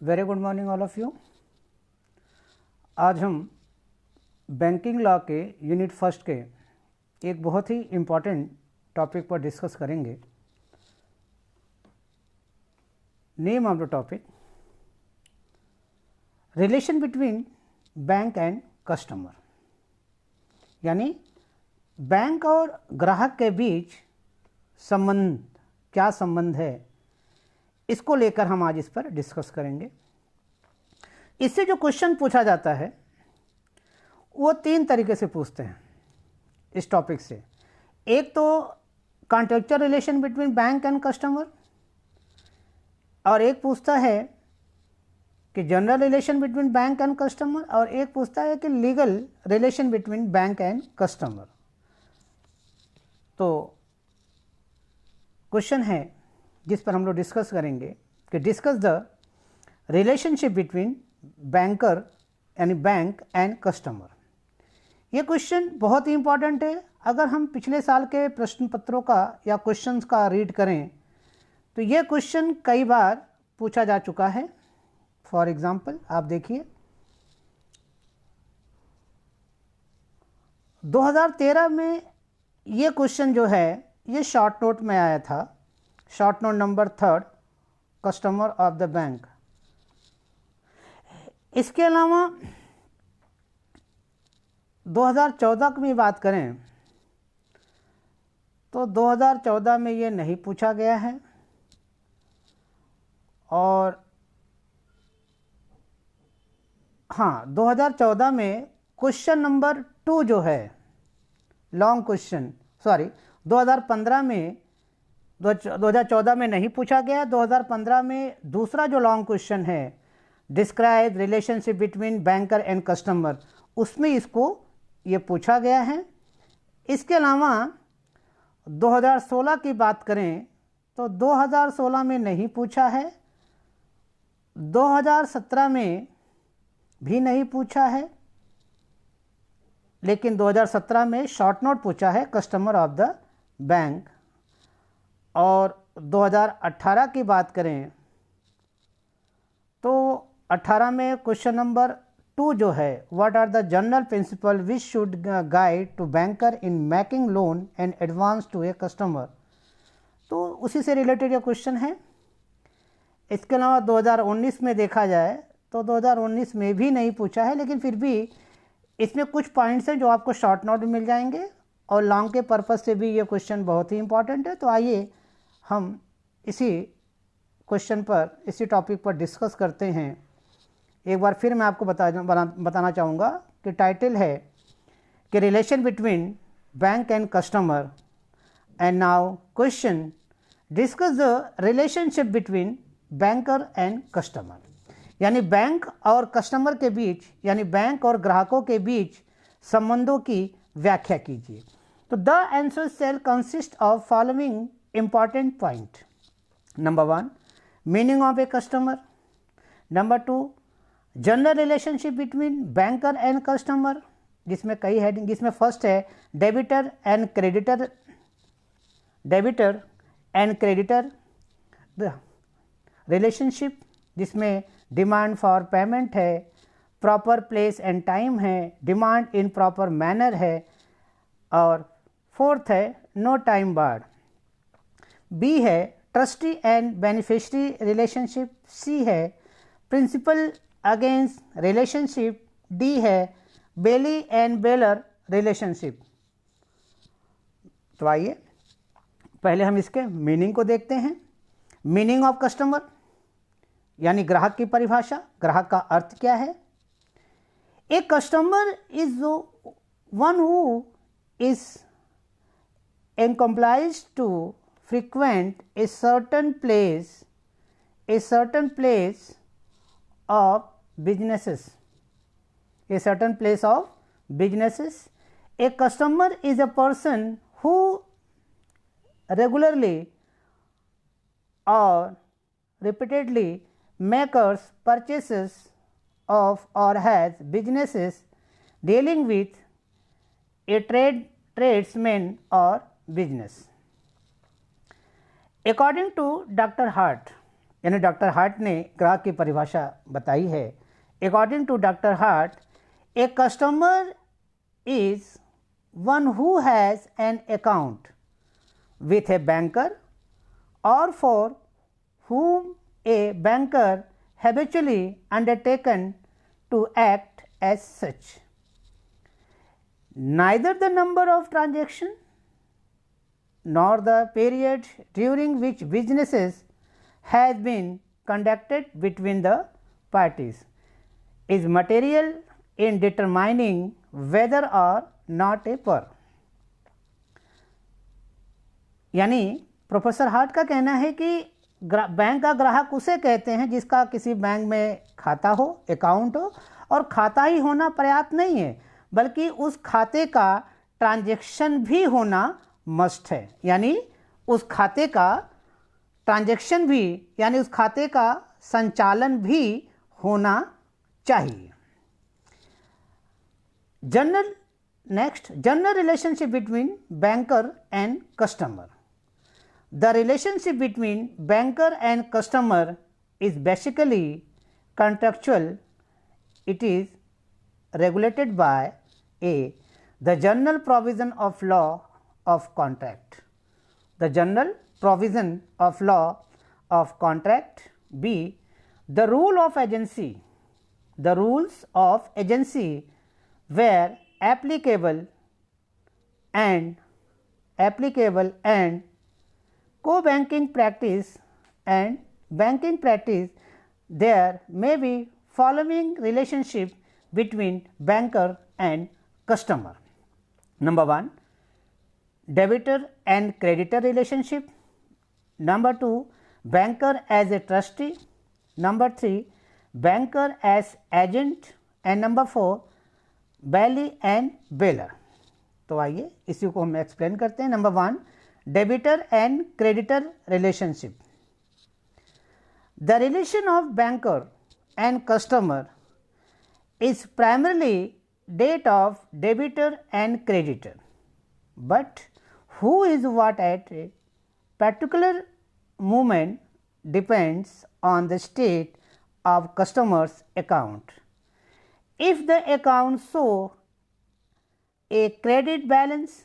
Very good morning all of you. आज हम banking law के यूनिट फर्स्ट के एक बहुत ही इम्पॉर्टेंट टॉपिक पर डिस्कस करेंगे। Name of the topic relation between bank and customer, यानी बैंक और ग्राहक के बीच संबंध, क्या संबंध है, इसको लेकर हम आज इस पर डिस्कस करेंगे। इससे जो क्वेश्चन पूछा जाता है वो तीन तरीके से पूछते हैं इस टॉपिक से। एक तो contractual relation between bank and customer, और एक पूछता है कि general relation between bank and customer, और एक पूछता है कि legal relation between bank and customer. तो क्वेश्चन है जिस पर हम लोग डिस्कस करेंगे कि discuss the relationship between banker यानी बैंक एंड कस्टमर। ये क्वेश्चन बहुत ही इंपॉर्टेंट है। अगर हम पिछले साल के प्रश्न पत्रों का या क्वेश्चंस का रीड करें तो ये क्वेश्चन कई बार पूछा जा चुका है। फॉर एग्जांपल आप देखिए 2013 में ये क्वेश्चन जो है ये शॉर्ट नोट में आया था, short note number 3, customer of the bank. इसके अलावा 2014 की बात करें तो 2014 में ये नहीं पूछा गया है, और हाँ 2014 में क्वेश्चन नंबर 2 जो है लॉन्ग क्वेश्चन, 2015 में 2014 में नहीं पूछा गया। 2015 में दूसरा जो लॉन्ग क्वेश्चन है describe relationship between banker and customer, उसमें इसको ये पूछा गया है। इसके अलावा 2016 की बात करें तो 2016 में नहीं पूछा है, 2017 में भी नहीं पूछा है, लेकिन 2017 में शॉर्ट नोट पूछा है कस्टमर ऑफ द बैंक। और 2018 की बात करें तो 18 में क्वेश्चन नंबर 2 जो है what are the general principle which should guide to banker in making loan and advance to a customer, तो उसी से रिलेटेड ये क्वेश्चन है। इसके अलावा 2019 में देखा जाए तो 2019 में भी नहीं पूछा है, लेकिन फिर भी इसमें कुछ पॉइंट्स हैं जो आपको शॉर्ट नोट में मिल जाएंगे, और लॉन्ग के पर्पज़ से भी ये क्वेश्चन बहुत ही इंपॉर्टेंट है। तो आइए हम इसी क्वेश्चन पर, इसी टॉपिक पर डिस्कस करते हैं। एक बार फिर मैं आपको बताना चाहूँगा कि टाइटल है कि relation between bank and customer, and now question discuss the relationship between banker and customer, यानी बैंक और कस्टमर के बीच, यानी बैंक और ग्राहकों के बीच संबंधों की व्याख्या कीजिए। तो the answer shall consist of following important point. Number 1 meaning of a customer, number 2 general relationship between banker and customer, जिसमें कई हेडिंग, जिसमें फर्स्ट है debtor and creditor, debtor and creditor relationship, जिसमें डिमांड फॉर पेमेंट है, proper place and time है, demand in proper manner है, और fourth है नो टाइम बार्ड। बी है trustee and beneficiary relationship, C है प्रिंसिपल अगेंस्ट रिलेशनशिप, डी है बेली and baler relationship. तो आइए पहले हम इसके मीनिंग को देखते हैं। मीनिंग ऑफ कस्टमर यानी ग्राहक की परिभाषा, ग्राहक का अर्थ क्या है। ए customer is one who is encompassed to frequent a certain place of businesses, a certain place of businesses. A customer is a person who regularly or repeatedly makes purchases of or has businesses dealing with a tradesman or business. According to Dr. Hart, यानी doctor Hart ने ग्राहक की परिभाषा बताई है। According to doctor Hart, a customer is one who has an account with a banker और for whom a banker habitually undertaken to act as such. Neither the number of transactions nor the period during which businesses has been conducted between the parties is material in determining whether or not a per. यानी professor heart का कहना है कि bank का ग्राहक उसे कहते हैं जिसका किसी बैंक में खाता हो, अकाउंट हो, और खाता ही होना पर्याप्त नहीं है बल्कि उस खाते का ट्रांजैक्शन भी होना मस्ट है। यानी उस खाते का ट्रांजैक्शन भी यानी उस खाते का संचालन भी होना चाहिए। General relationship between banker and customer. The relationship between banker and customer is basically contractual. It is regulated by A. The general provision of law of contract. The general provision of law of contract. B. The rule of agency. The rules of agency were applicable and co-banking practice and banking practice, there may be following relationship between banker and customer. Number 1, debitor and creditor relationship. Number 2, banker as a trustee. Number 3, banker as agent. And number 4, bailey and bailor. तो आइए इसी को हम explain करते हैं। Number 1, debitor and creditor relationship. The relation of banker and customer is primarily that of debitor and creditor, but who is what at a particular moment depends on the state of customer's account. If the account shows a credit balance,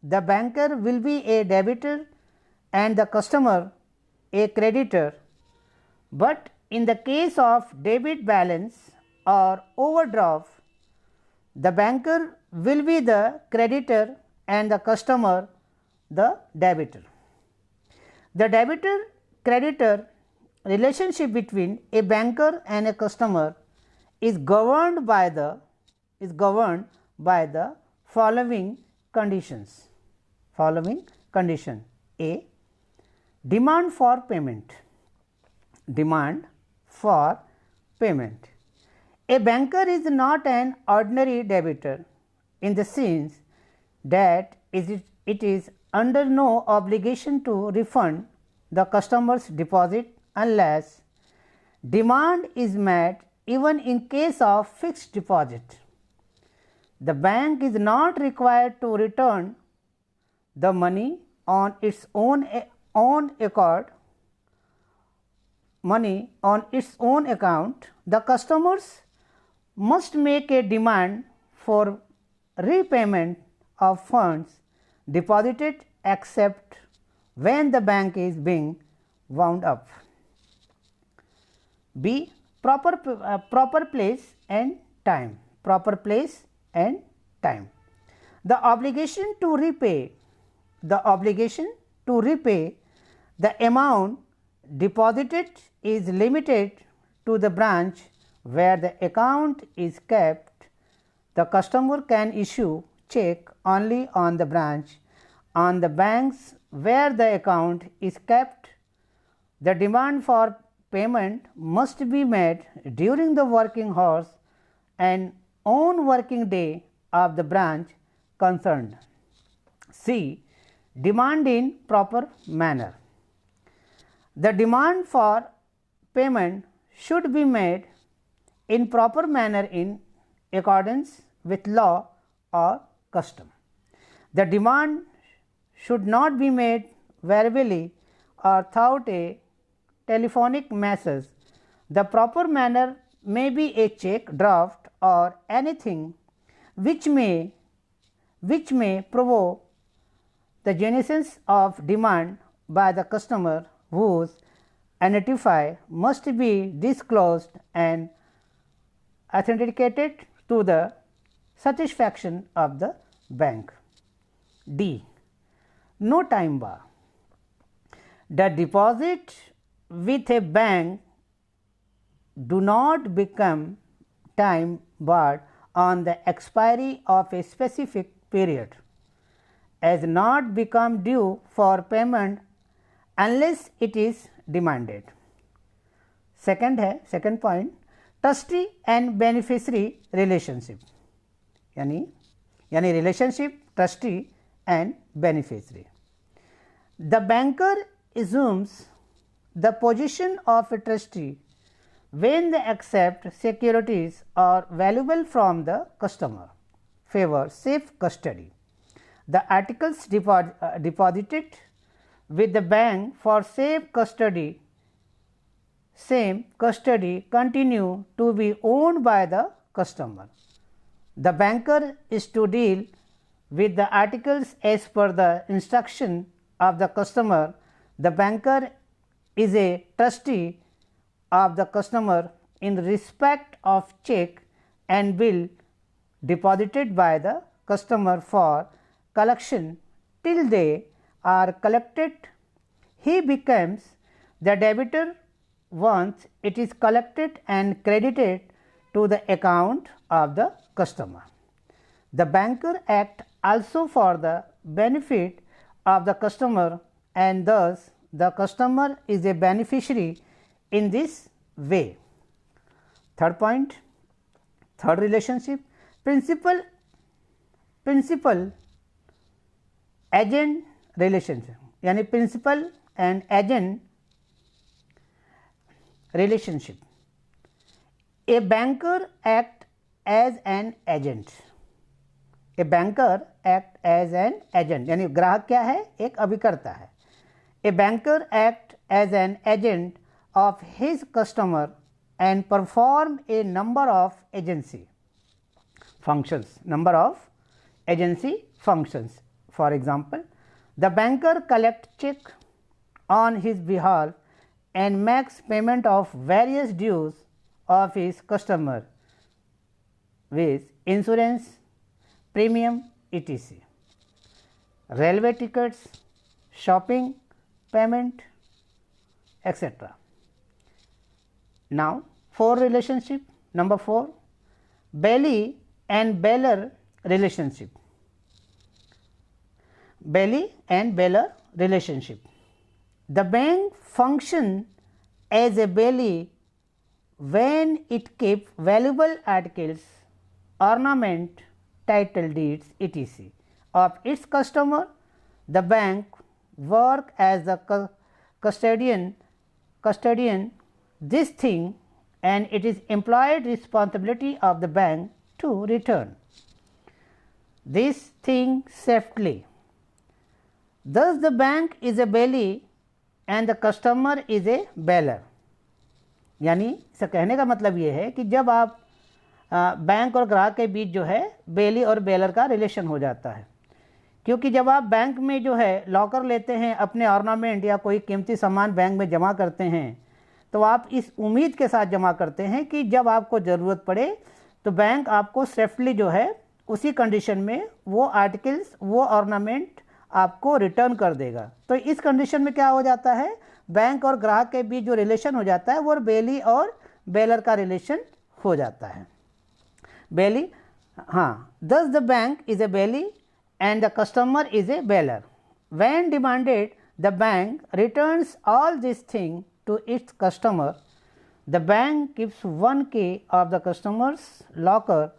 the banker will be a debitor and the customer a creditor, but in the case of debit balance or overdraft, the banker will be the creditor and the customer the debitor. The debitor creditor relationship between a banker and a customer is governed by the following conditions. A. Demand for payment. A banker is not an ordinary debitor in the sense that it is under no obligation to refund the customer's deposit unless demand is met, even in case of fixed deposit. The bank is not required to return the money on its own account. The customers must make a demand for repayment of funds deposited except when the bank is being wound up. B. Proper place and time. The obligation to repay the amount deposited is limited to the branch where the account is kept. The customer can issue check only on the branch. On the banks where the account is kept, the demand for payment must be made during the working hours and on working day of the branch concerned. C. Demand in proper manner. The demand for payment should be made in proper manner in accordance with law or custom. The demand should not be made verbally or without a telephonic message. The proper manner may be a check, draft, or anything which may provoke the genesis of demand by the customer, whose identifier must be disclosed and authenticated to the satisfaction of the bank. D. No time bar. The deposit with a bank do not become time barred on the expiry of a specific period, as not become due for payment unless it is demanded. second point, trustee and beneficiary relationship, यानी relationship trustee and beneficiary. The banker assumes the position of a trustee when they accept securities or valuable from the customer, favor safe custody. The articles deposited with the bank for safe custody, same custody continue to be owned by the customer. The banker is to deal with the articles as per the instruction of the customer. The banker is a trustee of the customer in respect of check and bill deposited by the customer for collection till they are collected. He becomes the debtor once it is collected and credited to the account of the customer. The banker acts also for the benefit of the customer, and thus the customer is a beneficiary in this way. Third point, third relationship, principal agent relationship, यानी principal and agent relationship. A banker acts as an agent. A banker acts as an agent, यानी ग्राहक क्या है, एक अभिकर्ता है. A banker acts as an agent of his customer and perform a number of agency functions. For example, the banker collects check on his behalf and makes payment of various dues of his customer with insurance, premium, etc., railway tickets, shopping, payment, etc. Now, number 4, bailey and bailor relationship. Bailey and bailor relationship. The bank functions as a bailey when it keeps valuable articles, ornament, title deeds, etc. of its customer. The bank works as the custodian this thing, and it is employed responsibility of the bank to return this thing safely. Thus, the bank is a bailey and the customer is a bailor. यानी इसे कहने का मतलब ये है कि जब आप बैंक और ग्राहक के बीच जो है बेली और बेलर का रिलेशन हो जाता है, क्योंकि जब आप बैंक में जो है लॉकर लेते हैं, अपने ऑर्नामेंट या कोई कीमती सामान बैंक में जमा करते हैं, तो आप इस उम्मीद के साथ जमा करते हैं कि जब आपको ज़रूरत पड़े तो बैंक आपको सेफली जो है उसी कंडीशन में वो आर्टिकल्स, वो ऑर्नामेंट आपको रिटर्न कर देगा. तो इस कंडीशन में क्या हो जाता है, बैंक और ग्राहक के बीच जो रिलेशन हो जाता है वो बेली और बेलर का रिलेशन हो जाता है. बेली, हाँ, thus the bank is a bailey and the customer is a bailor. When demanded, the bank returns all these things to its customer. The bank keeps one key of the customer's locker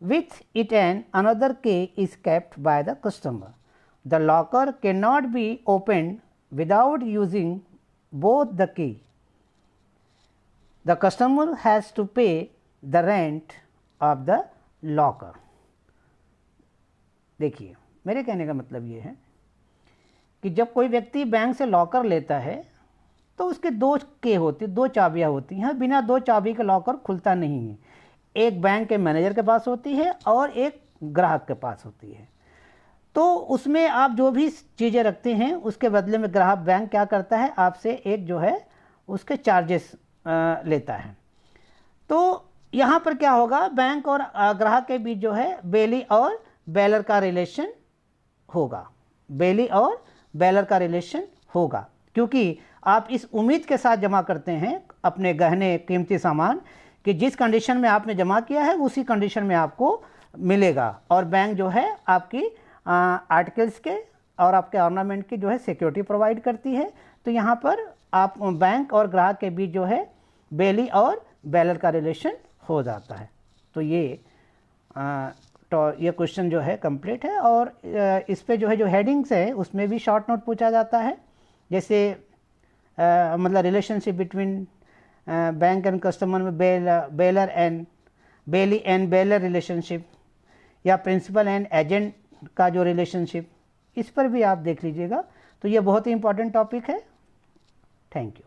with it, and another key is kept by the customer. The locker cannot be opened without using both the key. The customer has to pay the rent of the locker. देखिए, मेरे कहने का मतलब ये है कि जब कोई व्यक्ति बैंक से लॉकर लेता है तो उसके दो चाबियाँ होती हैं। बिना दो चाबी के लॉकर खुलता नहीं है। एक बैंक के मैनेजर के पास होती है और एक ग्राहक के पास होती है। तो उसमें आप जो भी चीज़ें रखते हैं उसके बदले में ग्राहक बैंक क्या करता है, आपसे एक जो है उसके चार्जेस लेता है। तो यहाँ पर क्या होगा, बैंक और ग्राहक के बीच जो है बेली और बेलर का रिलेशन होगा। बेली और बेलर का रिलेशन होगा, क्योंकि आप इस उम्मीद के साथ जमा करते हैं अपने गहने कीमती सामान कि जिस कंडीशन में आपने जमा किया है उसी कंडीशन में आपको मिलेगा। और बैंक जो है आपकी आर्टिकल्स के और आपके ऑर्नामेंट की जो है सिक्योरिटी प्रोवाइड करती है। तो यहाँ पर आप बैंक और ग्राहक के बीच जो है बेली और बेलर का रिलेशन हो जाता है। तो ये क्वेश्चन जो है कंप्लीट है। और इस पे जो है जो हेडिंग्स है उसमें भी शॉर्ट नोट पूछा जाता है, जैसे मतलब relationship between bank and customer में बेली एंड बेलर रिलेशनशिप, या प्रिंसिपल एंड एजेंट का जो रिलेशनशिप, इस पर भी आप देख लीजिएगा। तो ये बहुत ही इंपॉर्टेंट टॉपिक है। Thank you.